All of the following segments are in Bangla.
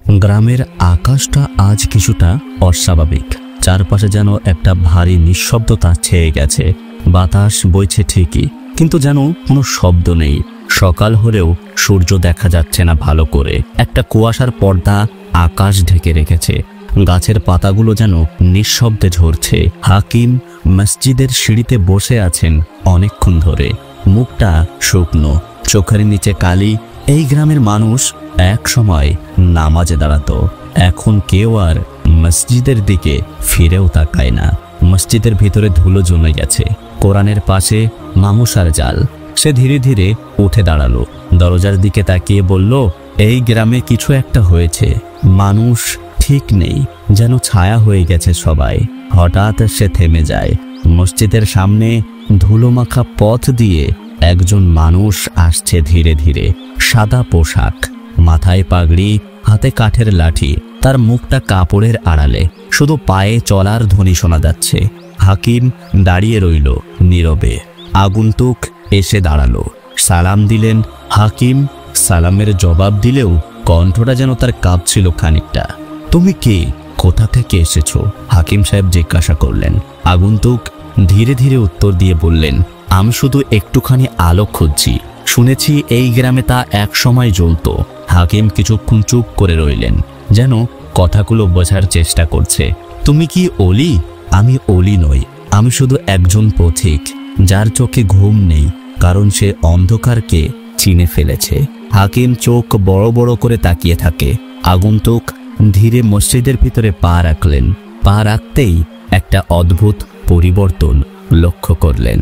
গ্রামের আকাশটা আজ কিছুটা অস্বাভাবিক। চারপাশে যেন একটা ভারী নিঃশব্দতা ছেয়ে গেছে। বাতাস বইছে ঠিকই, কিন্তু যেন কোনো শব্দ নেই। সকাল হলেও সূর্য দেখা যাচ্ছে না ভালো করে। একটা কুয়াশার পর্দা আকাশ ঢেকে রেখেছে। গাছের পাতাগুলো যেন নিঃশব্দে ঝরছে। হাকিম মসজিদের সিঁড়িতে বসে আছেন অনেকক্ষণ ধরে। মুখটা শুকনো, চোখের নিচে কালি। এই গ্রামের মানুষ এক সময় নামাজে দাঁড়াতো, এখন কেউ আর মসজিদের দিকে ফিরেও তাকায় না। মসজিদের ভিতরে ধুলো জমে গেছে। কোরআনের পাশে মামুসার জাল। সে ধীরে ধীরে উঠে দাঁড়ালো, দরজার দিকে তাকিয়ে বলল, এই গ্রামে কিছু একটা হয়েছে। মানুষ ঠিক নেই, যেন ছায়া হয়ে গেছে সবাই। হঠাৎ সে থেমে যায়। মসজিদের সামনে ধুলোমাখা পথ দিয়ে একজন মানুষ আসছে ধীরে ধীরে। সাদা পোশাক, মাথায় পাগড়ি, হাতে কাঠের লাঠি। তার মুখটা কাপড়ের আড়ালে, শুধু পায়ে চলার ধ্বনি শোনা যাচ্ছে। হাকিম দাঁড়িয়ে রইল নীরবে। আগন্তুক এসে দাঁড়ালো, সালাম দিলেন। হাকিম সালামের জবাব দিলেও কণ্ঠটা যেন তার কাঁপছিল খানিকটা। তুমি কে, কোথা থেকে এসেছো? হাকিম সাহেব জিজ্ঞাসা করলেন। আগন্তুক ধীরে ধীরে উত্তর দিয়ে বললেন, আমি শুধু একটুখানি আলো খুঁজছি। শুনেছি এই গ্রামে তা এক সময় জ্বলত। হাকিম কিছুক্ষণ চুপ করে রইলেন, যেন কথাগুলো বোঝার চেষ্টা করছে। তুমি কি অলি? আমি অলি নই, আমি শুধু একজন পথিক, যার চোখে ঘুম নেই, কারণ সে অন্ধকারকে চিনে ফেলেছে। হাকিম চোখ বড় বড় করে তাকিয়ে থাকে। আগন্তুক ধীরে মসজিদের ভিতরে পা রাখলেন। পা রাখতেই একটা অদ্ভুত পরিবর্তন লক্ষ্য করলেন।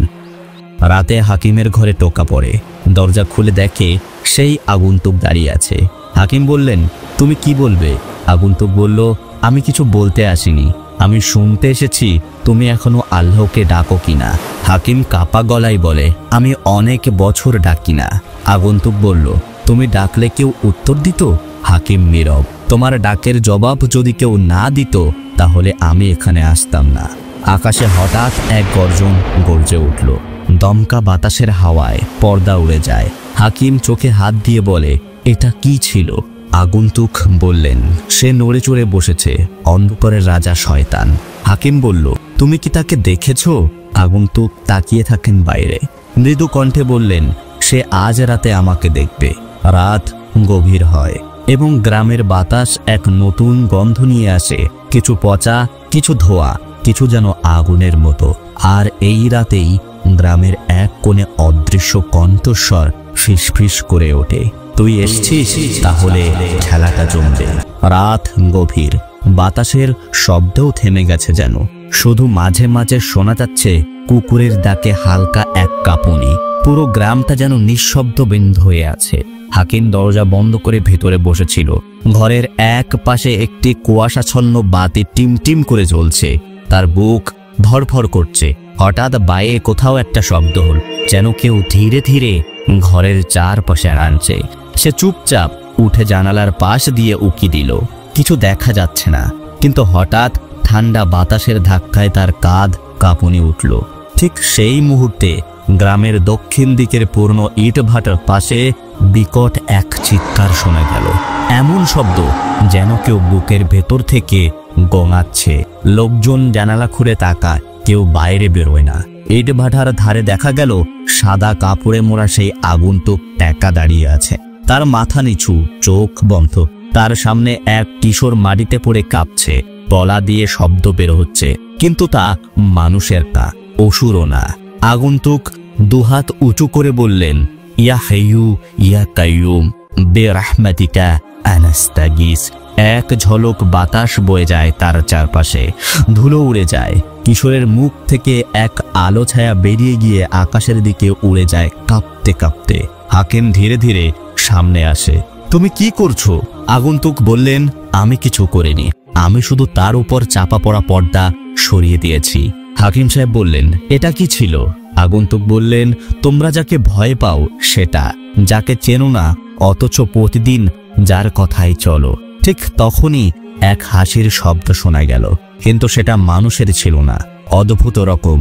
রাতে হাকিমের ঘরে টোকা পড়ে। দরজা খুলে দেখে সেই আগন্তুক দাঁড়িয়ে আছে। হাকিম বললেন, তুমি কি বলবে? আগন্তুক বলল, আমি কিছু বলতে আসিনি, আমি শুনতে এসেছি তুমি এখনো আল্লাহকে ডাকো কিনা। হাকিম কাপা গলায় বলে, আমি অনেক বছর ডাকি না। আগন্তুক বলল, তুমি ডাকলে কেউ উত্তর দিত? হাকিম নীরব। তোমার ডাকের জবাব যদি কেউ না দিত, তাহলে আমি এখানে আসতাম না। আকাশে হঠাৎ এক গর্জন গর্জে উঠল। দমকা বাতাসের হাওয়ায় পর্দা উড়ে যায়। হাকিম চোখে হাত দিয়ে বলে, এটা কি ছিল? আগন্তুক বললেন, সে নড়ে চড়ে বসেছে, অন্ধকারের রাজা শয়তান। হাকিম বলল, তুমি কি তাকে দেখেছো? আগন্তুক তাকিয়ে থাকেন বাইরে। মৃদু কণ্ঠে বললেন, সে আজ রাতে আমাকে দেখবে। রাত গভীর হয় এবং গ্রামের বাতাস এক নতুন গন্ধ নিয়ে আসে। কিছু পচা, কিছু ধোয়া, কিছু যেন আগুনের মতো। আর এই রাতেই গ্রামের এক কোণে অদৃশ্য কণ্ঠস্বর ফিসফিস করে ওঠে, তুই এসছিস, তাহলে খেলাটা জমবে। রাত গভীর, বাতাসের শব্দও থেমে গেছে যেন। শুধু মাঝে মাঝে শোনা যাচ্ছে কুকুরের ডাকে হালকা এক কাঁপুনি। পুরো গ্রামটা যেন নিঃশব্দ বন্ধ হয়ে আছে। হাকিম দরজা বন্ধ করে ভেতরে বসেছিল। ঘরের এক পাশে একটি কুয়াশাচ্ছন্ন বাতি টিমটিম করে জ্বলছে। তার বুক ধড়ফড় করছে। হঠাৎ বাইরে কোথাও একটা শব্দ হল, যেন কেউ ধীরে ধীরে ঘরের চারপাশে আনছে। সে চুপচাপ উঠে জানালার পাশ দিয়ে উকি দিল। কিছু দেখা যাচ্ছে না, কিন্তু হঠাৎ ঠান্ডা বাতাসের ধাক্কায় তার কাঁধ কাঁপুনি উঠল। ঠিক সেই মুহূর্তে গ্রামের দক্ষিণ দিকের পুরনো ইট ভাটার পাশে বিকট এক চিৎকার শোনা গেল। এমন শব্দ যেন কেউ বুকের ভেতর থেকে গোঙাচ্ছে। লোকজন জানালা খুলে তাকায়, কেউ বাইরে বেরোয় না। ইট ভাটার ধারে দেখা গেল সাদা কাপড়ে মোড়া সেই আগন্তুক একা দাঁড়িয়ে আছে। তার মাথা নিচু, চোখ বন্ধ। তার সামনে এক কিশোর মাটিতে পড়ে কাঁপছে। গলা দিয়ে শব্দ বের হচ্ছে, কিন্তু তা মানুষের কা, অসুরও না। আগন্তুক দুহাত উঁচু করে বললেন, ইয়া হাইয়ু ইয়া কাইয়ুম বেরাহমাতিকা আনাস্তাগিস। এক ঝলক বাতাস বয়ে যায় তার চারপাশে, ধুলো উড়ে যায়। কিশোরের মুখ থেকে এক আলো ছায়া বেরিয়ে গিয়ে আকাশের দিকে উড়ে যায় কাঁপতে কাঁপতে। হাকিম ধীরে ধীরে সামনে আসে। তুমি কি করছো? আগন্তুক বললেন, আমি কিছু করিনি, আমি শুধু তার উপর চাপা পড়া পর্দা সরিয়ে দিয়েছি। হাকিম সাহেব বললেন, এটা কি ছিল? আগন্তুক বললেন, তোমরা যাকে ভয় পাও সেটা, যাকে চেনো না অথচ প্রতিদিন যার কথাই চলো। ঠিক তখনই এক হাসির শব্দ শোনা গেল, কিন্তু সেটা মানুষের ছিল না, অদ্ভুত রকম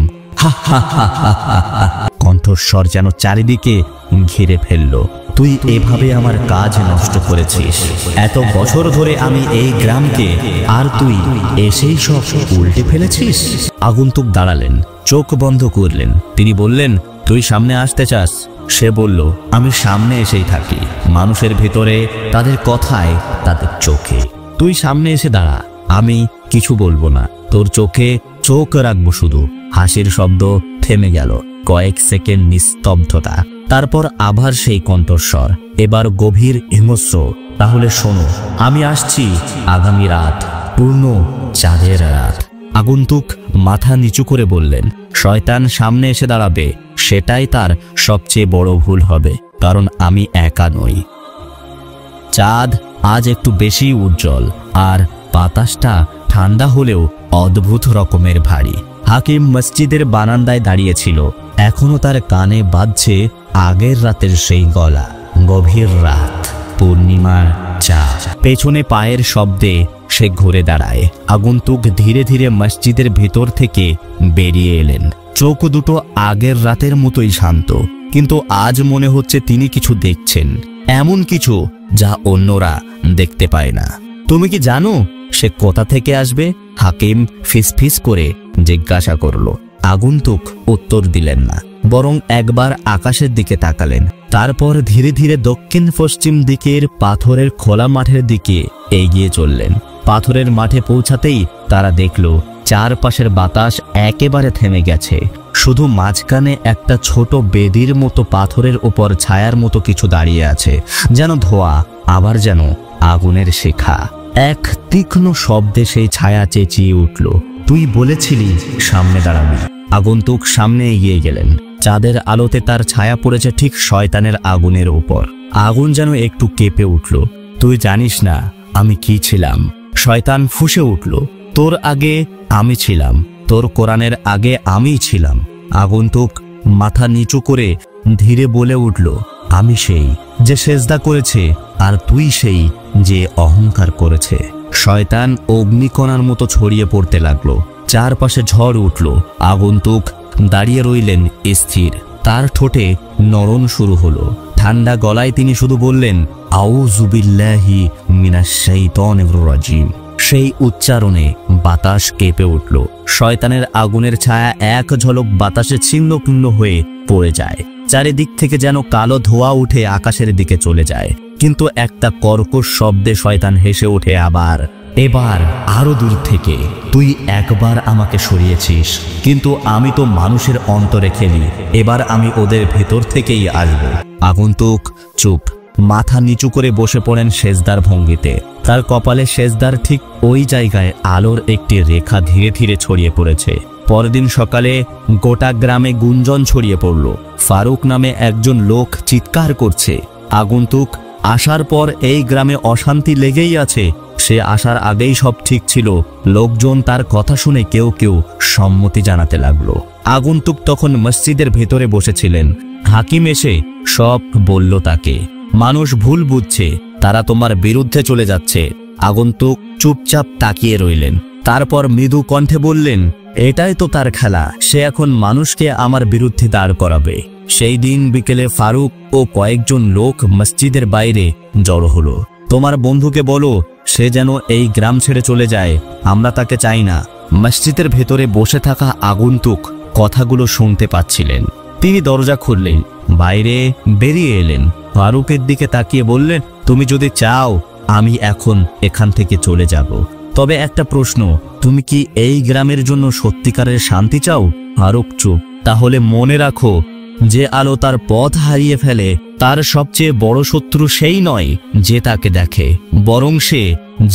কণ্ঠস্বর যেন চারিদিকে ঘিরে ফেলল। তুই এভাবে আমার কাজ নষ্ট করেছিস। এত বছর ধরে আমি এই গ্রামকে, আর তুই এসেই সব উল্টে ফেলেছিস। আগন্তুক দাঁড়ালেন, চোখ বন্ধ করলেন। তিনি বললেন, তুই সামনে আসতে চাস? সে বলল, আমি সামনে এসেই থাকি, মানুষের ভিতরে, তাদের কথায়, তাদের চোখে। তুই সামনে এসে দাঁড়া, আমি কিছু বলবো না, তোর চোখে চোখ রাখবো শুধু। হাসির শব্দ থেমে গেল, কয়েক সেকেন্ড নিস্তব্ধতা, তারপর আবার সেই কণ্ঠস্বর, এবার গভীর হিংস্র। তাহলে শোনো, আমি আসছি আগামী রাত, পূর্ণ চাঁদের রাত। আগন্তুক মাথা নিচু করে বললেন, শয়তান সামনে এসে দাঁড়াবে, সেটাই তার সবচেয়ে বড় ভুল হবে, কারণ আমি একা নই। চাঁদ আজ একটু বেশি উজ্জ্বল, আর বাতাসটা ঠান্ডা হলেও অদ্ভুত রকমের ভারী। হাকিম মসজিদের বারান্দায় দাঁড়িয়েছিল, এখনো তার কানে বাজছে আগের রাতের সেই গলা। গভীর রাত, পূর্ণিমার চাঁদ, পেছনে পায়ের শব্দে সে ঘুরে দাঁড়ায়। আগন্তুক ধীরে ধীরে মসজিদের ভেতর থেকে বেরিয়ে এলেন। চোখ দুটো আগের রাতের মতোই শান্ত, কিন্তু আজ মনে হচ্ছে তিনি কিছু দেখছেন, এমন কিছু যা অন্যরা দেখতে পায় না। তুমি কি জানো সে কোথা থেকে আসবে? হাকিম ফিসফিস করে জিজ্ঞাসা করল। আগন্তুক উত্তর দিলেন না, বরং একবার আকাশের দিকে তাকালেন। তারপর ধীরে ধীরে দক্ষিণ পশ্চিম দিকের পাথরের খোলা মাঠের দিকে এগিয়ে চললেন। পাথরের মাঠে পৌঁছাতেই তারা দেখল চারপাশের বাতাস একেবারে থেমে গেছে, শুধু মাঝখানে একটা ছোট বেদির মতো পাথরের উপর ছায়ার মতো কিছু দাঁড়িয়ে আছে, যেন ধোয়া, আবার যেন আগুনের শিখা। এক তীক্ষ্ণ শব্দে সেই ছায়া চেঁচিয়ে উঠল, তুই বলেছিলি সামনে দাঁড়াবি। আগন্তুক সামনে এগিয়ে গেলেন। চাঁদের আলোতে তার ছায়া পড়েছে ঠিক শয়তানের আগুনের উপর। আগুন যেন একটু কেঁপে উঠল। তুই জানিস না আমি কি ছিলাম? শয়তান ফুঁসে উঠল, তোর আগে আমি ছিলাম, তোর কোরআনের আগে আমিই ছিলাম। আগন্তুক মাথা নিচু করে ধীরে বলে উঠল, আমি সেই যে সেজদা করেছে, আর তুই সেই যে অহংকার করেছে। শয়তান অগ্নিকণার মতো ছড়িয়ে পড়তে লাগলো, চারপাশে ঝড় উঠল। আগন্তুক দাঁড়িয়ে রইলেন স্থির, তার ঠোঁটে নরম শুরু হলো। ঠান্ডা গলায় তিনি শুধু বললেন, আউযু বিল্লাহি মিনাশ শাইতানির রাজিম। সেই উচ্চারণে বাতাস কেঁপে উঠল। শয়তানের আগুনের ছায়া এক ঝলক বাতাসে ছিন্ন ভিন্ন হয়ে পড়ে যায়। চারিদিক থেকে যেন কালো ধোঁয়া উঠে আকাশের দিকে চলে যায়। কিন্তু একটা কর্কশ শব্দে শয়তান হেসে ওঠে আবার, এবার আরো দূর থেকে। তুই একবার আমাকে সরিয়েছিস, কিন্তু আমি তো মানুষের অন্তরে খেলি, এবার আমি ওদের ভেতর থেকেই আসব। আগন্তুক চুপ, মাথা নিচু করে বসে পড়েন সেজদার ভঙ্গিতে। তার কপালে সেজদার ঠিক ওই জায়গায় আলোর একটি রেখা ধীরে ধীরে ছড়িয়ে পড়েছে। পরদিন সকালে গোটা গ্রামে গুঞ্জন ছড়িয়ে পড়ল। ফারুক নামে একজন লোক চিৎকার করছে, আগন্তুক আসার পর এই গ্রামে অশান্তি লেগেই আছে। সে আসার আগেই সব ঠিক ছিল। লোকজন তার কথা শুনে কেউ কেউ সম্মতি জানাতে লাগলো। আগন্তুক তখন মসজিদের ভেতরে বসেছিলেন। হাকিম এসে সব বলল তাকে, মানুষ ভুল বুঝছে, তারা তোমার বিরুদ্ধে চলে যাচ্ছে। আগন্তুক চুপচাপ তাকিয়ে রইলেন। তারপর মৃদু কণ্ঠে বললেন, এটাই তো তার খেলা, সে এখন মানুষকে আমার বিরুদ্ধে দাঁড় করাবে। সেই দিন বিকেলে ফারুক ও কয়েকজন লোক মসজিদের বাইরে জড়ো হলো। তোমার বন্ধুকে বলো সে যেন এই গ্রাম ছেড়ে চলে যায়, আমরা তাকে চাই না। মসজিদের ভেতরে বসে থাকা আগন্তুক কথাগুলো শুনতে পাচ্ছিলেন। তিনি দরজা খুললেন, বাইরে বেরিয়ে এলেন। ফারুকের দিকে তাকিয়ে বললেন, তুমি যদি চাও আমি এখন এখান থেকে চলে যাব, তবে একটা প্রশ্ন, তুমি কি এই গ্রামের জন্য সত্যিকারের শান্তি চাও? ফারুক চুপ। তাহলে মনে রাখো, যে আলো তার পথ হারিয়ে ফেলে তার সবচেয়ে বড় শত্রু সেই নয় যে তাকে দেখে, বরং সে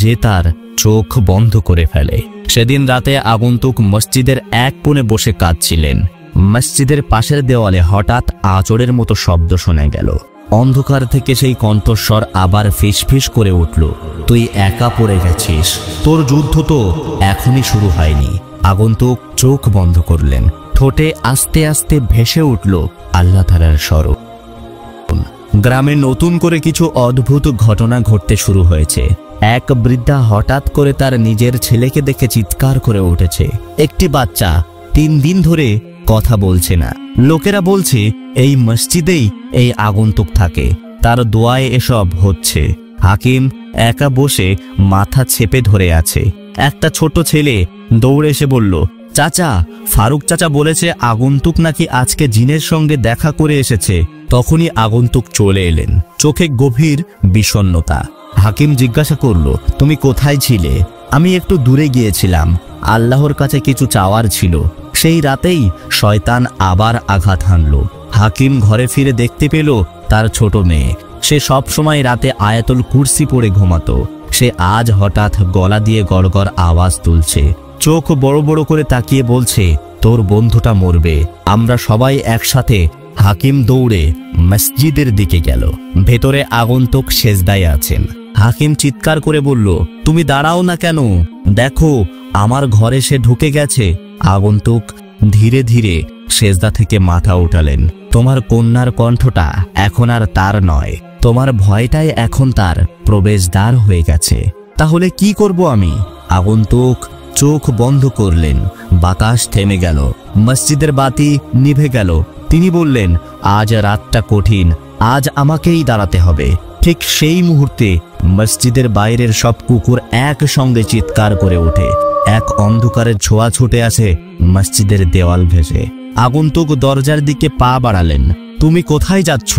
যে তার চোখ বন্ধ করে ফেলে। সেদিন রাতে আগন্তুক মসজিদের এক কোণে বসে কাঁদছিলেন। মসজিদের পাশের দেওয়ালে হঠাৎ আঁচড়ের মতো শব্দ শোনা গেল। অন্ধকার থেকে সেই কণ্ঠস্বর আবার ফিসফিস করে উঠল, তুই একা পড়ে গেছিস, তোর যুদ্ধ তো এখনই শুরু হয়নি। আগন্তুক চোখ বন্ধ করলেন। ঠোঁটে আস্তে আস্তে ভেসে উঠল আল্লাহ তাআলার স্বরূপ। গ্রামে নতুন করে কিছু অদ্ভুত ঘটনা ঘটতে শুরু হয়েছে। এক বৃদ্ধা হঠাৎ করে তার নিজের ছেলেকে দেখে চিৎকার করে উঠেছে। একটি বাচ্চা 3 দিন ধরে কথা বলছে না। লোকেরা বলছে এই মসজিদেই এই আগন্তুক থাকে। তার দোয়ায় এসব হচ্ছে। হাকিম একা বসে মাথা চেপে ধরে আছে। একটা ছোট ছেলে দৌড়ে এসে বলল, চাচা, ফারুক চাচা বলেছে আগন্তুক নাকি আজকে জিনের সঙ্গে দেখা করে এসেছে। তখনই আগন্তুক চলে এলেন, চোখে গভীর বিষণ্ণতা। হাকিম জিজ্ঞাসা করল, তুমি কোথায় ছিলে? আমি একটু দূরে গিয়েছিলাম, আল্লাহর কাছে কিছু চাওয়ার ছিল। সেই রাতেই শয়তান আবার আঘাত হানল। হাকিম ঘরে ফিরে দেখতে পেল তার ছোট মেয়ে। সে সব সময় রাতে আয়াতুল কুরসি পড়ে ঘুমাতো। সে আজ হঠাৎ গলা দিয়ে গড়গড় আওয়াজ তুলছে, চোখ বড় বড় করে তাকিয়ে বলছে, তোর বন্ধুটা মরবে, আমরা সবাই একসাথে। হাকিম দৌড়ে মসজিদের দিকে গেল। ভেতরে আগন্তুক সেজদায় আছেন। হাকিম চিৎকার করে বলল, তুমি দাঁড়াও না কেন? দেখো, আমার ঘরে সে ঢুকে গেছে। আগন্তুক ধীরে ধীরে সেজদা থেকে মাথা উঠালেন। তোমার কন্যার কণ্ঠটা এখন আর তার নয়, তোমার ভয়টাই এখন তার প্রবেশদ্বার হয়ে গেছে। তাহলে কি করব আমি? আগন্তুক চোখ বন্ধ করলেন। বাতাস থেমে গেল, মসজিদের বাতি নিভে গেল। তিনি বললেন, আজ রাতটা কঠিন, আজ আমাকেই দাঁড়াতে হবে। ঠিক সেই মুহূর্তে মসজিদের বাইরের সব কুকুর একসঙ্গে চিৎকার করে ওঠে। এক অন্ধকারের ছোঁয়া ছুটে আসে মসজিদের দেওয়াল ঘেঁষে। আগন্তুক দরজার দিকে পা বাড়ালেন। তুমি কোথায় যাচ্ছ?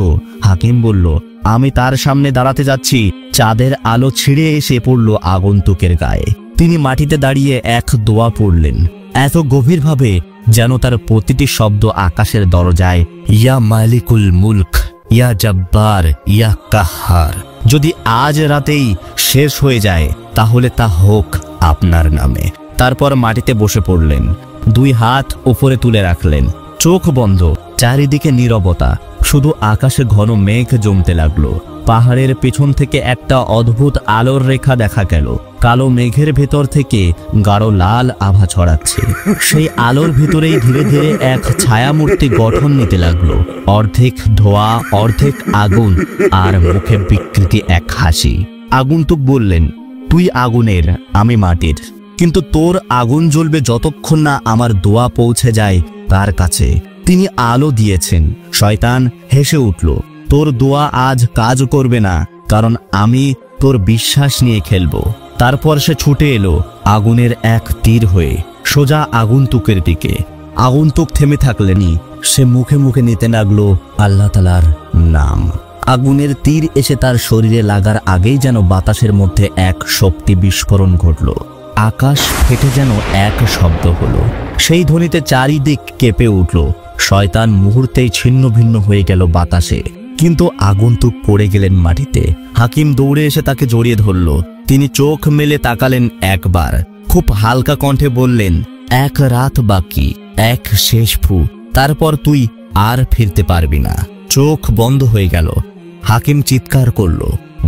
হাকিম বলল, আমি তার সামনে দাঁড়াতে যাচ্ছি। চাঁদের আলো ছিঁড়ে এসে পড়ল আগন্তুকের গায়ে। তিনি মাটিতে দাঁড়িয়ে এক দোয়া পড়লেন, এত গভীরভাবে যেন তার প্রতিটি শব্দ আকাশের দরজায়, ইয়া মালিকুল মুলক, ইয়া জব্বার, ইয়া কাহার। যদি আজ রাতেই শেষ হয়ে যায় তাহলে তা হোক আপনার নামে। তারপর মাটিতে বসে পড়লেন, দুই হাত উপরে তুলে রাখলেন, চোখ বন্ধ। চারিদিকে নীরবতা, শুধু আকাশে ঘন মেঘ জমতে লাগলো। পাহাড়ের পেছন থেকে একটা অদ্ভুত আলোর রেখা দেখা গেল। কালো মেঘের ভেতর থেকে গাঢ় লাল আভা ছড়াচ্ছে। সেই আলোর ভিতরেই ধীরে ধীরে এক ছায়ামূর্তি গঠন নিতে লাগলো। অর্ধেক ধোয়া, অর্ধেক আগুন, আর মুখে বিকৃতি এক হাসি। আগন্তুক বললেন, তুই আগুনের, আমি মাটির, কিন্তু তোর আগুন জ্বলবে যতক্ষণ না আমার দোয়া পৌঁছে যায় তার কাছে। তিনি আলো দিয়েছেন। শয়তান হেসে উঠল, তোর দোয়া আজ কাজ করবে না, কারণ আমি তোর বিশ্বাস নিয়ে খেলবো। তারপর সে ছুটে এলো আগুনের এক তীর হয়ে সোজা আগন্তুকের দিকে। আগন্তুক থেমে থাকলেনি, সে মুখে মুখে নিতে লাগলো আল্লাহ তাআলার নাম। আগুনের তীর এসে তার শরীরে লাগার আগেই যেন বাতাসের মধ্যে এক শক্তি বিস্ফোরণ ঘটল। আকাশ ফেটে যেন এক শব্দ হলো। সেই ধ্বনিতে চারিদিক কেঁপে উঠল। শয়তান মুহূর্তেই ছিন্ন ভিন্ন হয়ে গেল বাতাসে, কিন্তু আগন্তুক পড়ে গেলেন মাটিতে। হাকিম দৌড়ে এসে তাকে জড়িয়ে ধরল। তিনি চোখ মেলে তাকালেন একবার, খুব হালকা কণ্ঠে বললেন, এক রাত বাকি, এক শেষ ফু, তারপর তুই আর ফিরতে পারবি না। চোখ বন্ধ হয়ে গেল। হাকিম চিৎকার করল,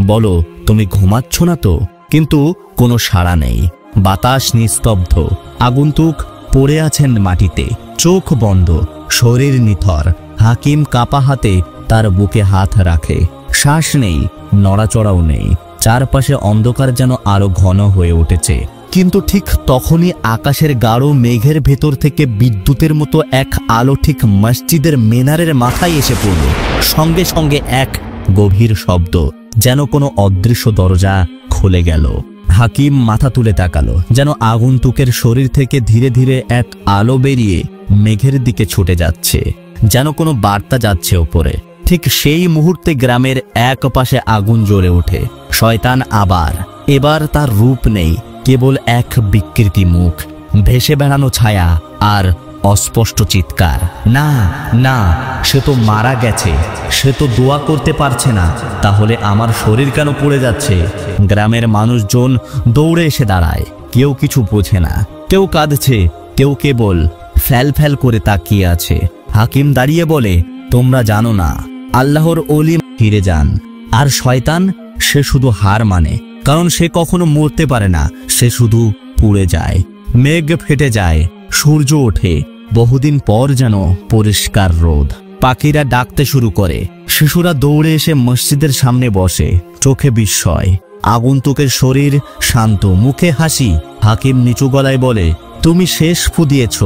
বলো, তুমি ঘুমাচ্ছ না তো? কিন্তু কোনো সাড়া নেই। বাতাস নিস্তব্ধ। আগন্তুক পড়ে আছেন মাটিতে, চোখ বন্ধ, শরীর নিথর। হাকিম কাঁপা হাতে তার বুকে হাত রাখে। শ্বাস নেই, নড়াচড়াও নেই। চারপাশে অন্ধকার যেন আরো ঘন হয়ে উঠেছে। কিন্তু ঠিক তখনই আকাশের গাঢ় মেঘের ভেতর থেকে বিদ্যুতের মতো এক আলো ঠিক মসজিদের মিনারের মাথায় এসে পড়ল। সঙ্গে সঙ্গে এক গভীর শব্দ, যেন কোনো অদৃশ্য দরজা খুলে গেল। হাকিম মাথা তুলে তাকালো, যেন আগন্তুকের শরীর থেকে ধীরে ধীরে এক আলো বেরিয়ে মেঘের দিকে ছুটে যাচ্ছে, যেন কোনো বার্তা যাচ্ছে ওপরে। ঠিক সেই মুহূর্তে গ্রামের এক পাশে আগুন জ্বলে ওঠে। শয়তান আবার, এবার তার রূপ নেই, কেবল এক বিকৃতি মুখ, ভেসে বেড়ানো ছায়া আর অস্পষ্ট চিৎকার, না না, সে তো মারা গেছে, সে তো দোয়া করতে পারছে না, তাহলে আমার শরীর কেন পড়ে যাচ্ছে? গ্রামের মানুষজন দৌড়ে এসে দাঁড়ায়। কেউ কিছু বোঝে না, কেউ কাঁদছে, কেউ কেবল ফ্যাল ফ্যাল করে তাকিয়ে আছে। হাকিম দাঁড়িয়ে বলে, তোমরা জানো না, আল্লাহর ওলি ফিরে যান, আর শয়তান সে শুধু হার মানে, কারণ সে কখনো মরতে পারে না, সে শুধু পুড়ে যায়। মেঘ ফেটে যায়, সূর্য ওঠে, বহুদিন পর যেন পরিষ্কার রোদ। পাখিরা ডাকতে শুরু করে। শিশুরা দৌড়ে এসে মসজিদের সামনে বসে, চোখে বিস্ময়। আগন্তুকের শরীর শান্ত, মুখে হাসি। হাকিম নিচু গলায় বলে, তুমি শেষ ফু দিয়েছ,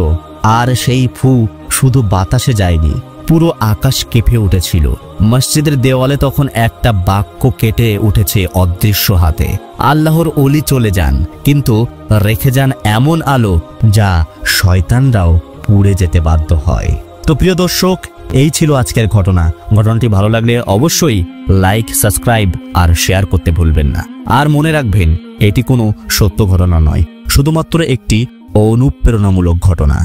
আর সেই ফু শুধু বাতাসে যায়নি, পুরো আকাশ কেঁপে উঠেছিল। মসজিদের দেওয়ালে তখন একটা বাক্য কেটে উঠেছে অদৃশ্য হাতে। আল্লাহর ওলি চলে যান, কিন্তু রেখে যান এমন আলো যা শয়তানরাও পুড়ে যেতে বাধ্য হয়। তো প্রিয় দর্শক, এই ছিল আজকের ঘটনা। ঘটনাটি ভালো লাগলে অবশ্যই লাইক, সাবস্ক্রাইব আর শেয়ার করতে ভুলবেন না। আর মনে রাখবেন, এটি কোনো সত্য ঘটনা নয়, শুধুমাত্র একটি অনুপ্রেরণামূলক ঘটনা।